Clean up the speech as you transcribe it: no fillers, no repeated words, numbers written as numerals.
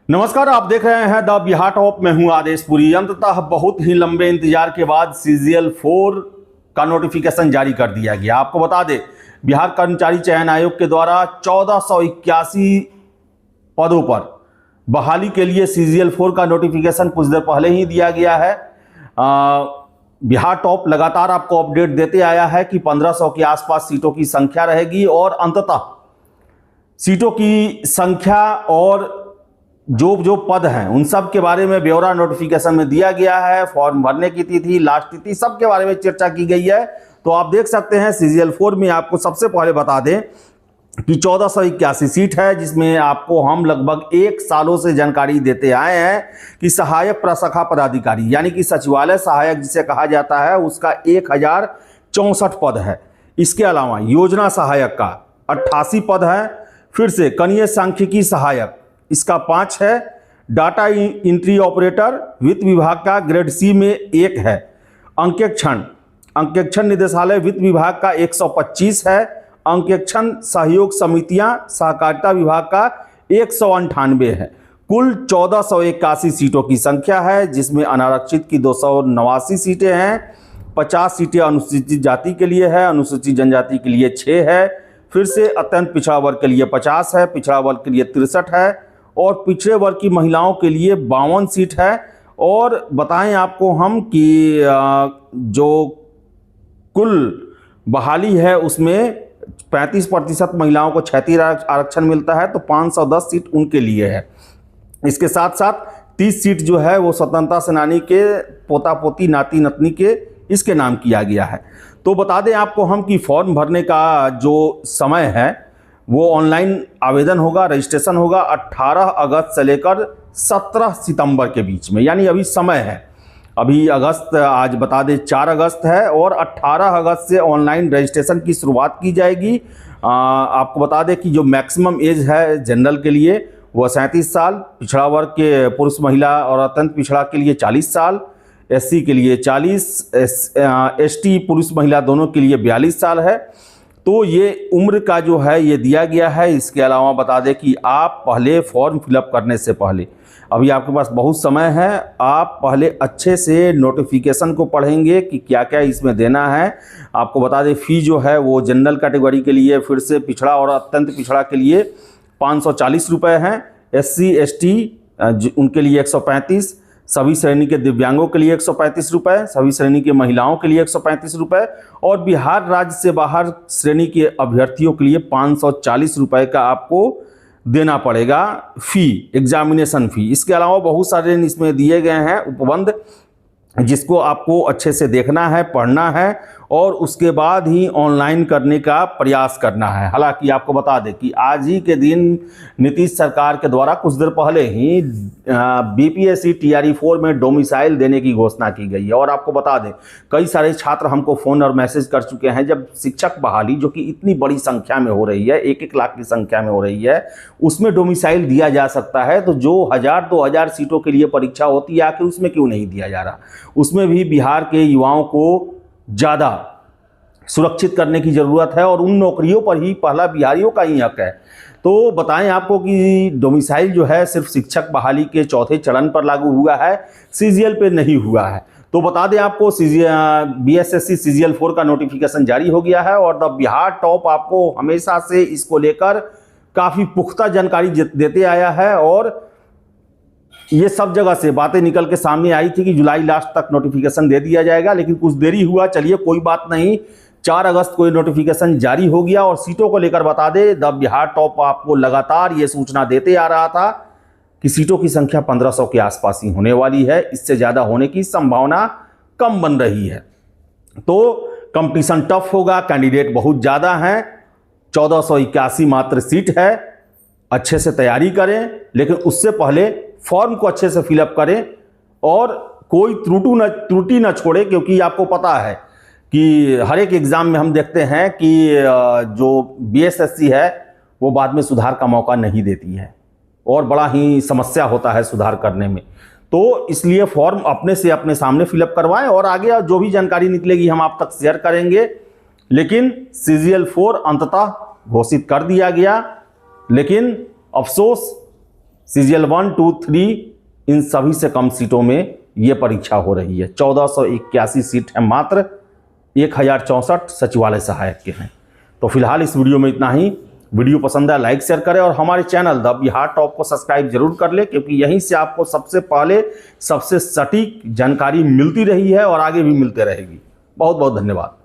नमस्कार, आप देख रहे हैं द बिहार टॉप में हूं आदेश पुरी। अंततः बहुत ही लंबे इंतजार के बाद CGL 4 का नोटिफिकेशन जारी कर दिया गया। आपको बता दें, बिहार कर्मचारी चयन आयोग के द्वारा 1481 पदों पर बहाली के लिए CGL 4 का नोटिफिकेशन कुछ देर पहले ही दिया गया है। बिहार टॉप लगातार आपको अपडेट देते आया है कि 1500 के आसपास सीटों की संख्या रहेगी और अंततः सीटों की संख्या और जो पद हैं उन सब के बारे में ब्यौरा नोटिफिकेशन में दिया गया है। फॉर्म भरने की तिथि, लास्ट तिथि, सब के बारे में चर्चा की गई है। तो आप देख सकते हैं CGL 4 में आपको सबसे पहले बता दें कि 1481 सीट है, जिसमें आपको हम लगभग 1 सालों से जानकारी देते आए हैं कि सहायक प्रशाखा पदाधिकारी यानी कि सचिवालय सहायक जिसे कहा जाता है उसका 1064 पद है। इसके अलावा योजना सहायक का 88 पद है। फिर से कनीय सांख्यिकी सहायक इसका 5 है। डाटा एंट्री ऑपरेटर वित्त विभाग का ग्रेड C में 1 है। अंकेक्षण निदेशालय वित्त विभाग का 125 है। अंकेक्षण सहयोग समितियां सहकारिता विभाग का 198 है। कुल 1481 सीटों की संख्या है, जिसमें अनारक्षित की 289 सीटें हैं। 50 सीटें अनुसूचित जाति के लिए है, अनुसूचित जनजाति के लिए 6 है। फिर से अत्यंत पिछड़ा वर्ग के लिए 50 है, पिछड़ा वर्ग के लिए 63 है और पिछड़े वर्ग की महिलाओं के लिए 52 सीट है। और बताएं आपको हम कि जो कुल बहाली है उसमें 35% महिलाओं को क्षैतिज आरक्षण मिलता है, तो 510 सीट उनके लिए है। इसके साथ साथ 30 सीट जो है वो स्वतंत्रता सेनानी के पोता पोती नाती नतनी के इसके नाम किया गया है। तो बता दें आपको हम कि फॉर्म भरने का जो समय है वो ऑनलाइन आवेदन होगा, रजिस्ट्रेशन होगा 18 अगस्त से लेकर 17 सितंबर के बीच में, यानी अभी समय है। अभी अगस्त, आज बता दें 4 अगस्त है और 18 अगस्त से ऑनलाइन रजिस्ट्रेशन की शुरुआत की जाएगी। आपको बता दें कि जो मैक्सिमम एज है जनरल के लिए वो 37 साल, पिछड़ा वर्ग के पुरुष महिला और अत्यंत पिछड़ा के लिए 40 साल, SC के लिए 40, ST पुरुष महिला दोनों के लिए 42 साल है। तो ये उम्र का जो है ये दिया गया है। इसके अलावा बता दें कि आप पहले फॉर्म फिलअप करने से पहले, अभी आपके पास बहुत समय है, आप पहले अच्छे से नोटिफिकेशन को पढ़ेंगे कि क्या क्या इसमें देना है। आपको बता दें फ़ी जो है वो जनरल कैटेगरी के लिए, फिर से पिछड़ा और अत्यंत पिछड़ा के लिए 540 रुपये हैं। SC ST उनके लिए 135, सभी श्रेणी के दिव्यांगों के लिए 135 रुपये, सभी श्रेणी के महिलाओं के लिए 135 रुपये और बिहार राज्य से बाहर श्रेणी के अभ्यर्थियों के लिए 540 रुपये का आपको देना पड़ेगा फ़ी, एग्जामिनेशन फ़ी। इसके अलावा बहुत सारे इसमें दिए गए हैं उपबंध, जिसको आपको अच्छे से देखना है, पढ़ना है और उसके बाद ही ऑनलाइन करने का प्रयास करना है। हालांकि आपको बता दें कि आज ही के दिन नीतीश सरकार के द्वारा कुछ देर पहले ही BPSC TRE 4 में डोमिसाइल देने की घोषणा की गई है। और आपको बता दें कई सारे छात्र हमको फ़ोन और मैसेज कर चुके हैं, जब शिक्षक बहाली जो कि इतनी बड़ी संख्या में हो रही है, 1-1 लाख की संख्या में हो रही है, उसमें डोमिसाइल दिया जा सकता है, तो जो 1000-2000 सीटों के लिए परीक्षा होती है आखिर उसमें क्यों नहीं दिया जा रहा? उसमें भी बिहार के युवाओं को ज़्यादा सुरक्षित करने की ज़रूरत है और उन नौकरियों पर ही पहला बिहारियों का ही हक है। तो बताएं आपको कि डोमिसाइल जो है सिर्फ शिक्षक बहाली के 4थे चरण पर लागू हुआ है, CGL पे नहीं हुआ है। तो बता दें आपको BSSC CGL 4 का नोटिफिकेशन जारी हो गया है और द बिहार टॉप आपको हमेशा से इसको लेकर काफ़ी पुख्ता जानकारी देते आया है। और ये सब जगह से बातें निकल के सामने आई थी कि जुलाई लास्ट तक नोटिफिकेशन दे दिया जाएगा, लेकिन कुछ देरी हुआ। चलिए कोई बात नहीं, 4 अगस्त को ये नोटिफिकेशन जारी हो गया। और सीटों को लेकर बता दें, द बिहार टॉप आपको लगातार ये सूचना देते आ रहा था कि सीटों की संख्या 1500 के आसपास ही होने वाली है, इससे ज़्यादा होने की संभावना कम बन रही है। तो कंपटीशन टफ होगा, कैंडिडेट बहुत ज़्यादा हैं, 1481 मात्र सीट है। अच्छे से तैयारी करें, लेकिन उससे पहले फॉर्म को अच्छे से फिलअप करें और कोई त्रुटि न छोड़े, क्योंकि आपको पता है कि हर एक एग्ज़ाम में हम देखते हैं कि जो BSSC है वो बाद में सुधार का मौका नहीं देती है और बड़ा ही समस्या होता है सुधार करने में। तो इसलिए फॉर्म अपने से अपने सामने फिलअप करवाएं और आगे जो भी जानकारी निकलेगी हम आप तक शेयर करेंगे। लेकिन CGL 4 अंततः घोषित कर दिया गया, लेकिन अफसोस सीजीएल 1, 2, 3 इन सभी से कम सीटों में ये परीक्षा हो रही है। 1481 सीट है मात्र, 1064 सचिवालय सहायक के हैं। तो फिलहाल इस वीडियो में इतना ही। वीडियो पसंद है लाइक शेयर करें और हमारे चैनल द बिहार टॉप को सब्सक्राइब जरूर कर ले, क्योंकि यहीं से आपको सबसे पहले सबसे सटीक जानकारी मिलती रही है और आगे भी मिलते रहेगी। बहुत बहुत धन्यवाद।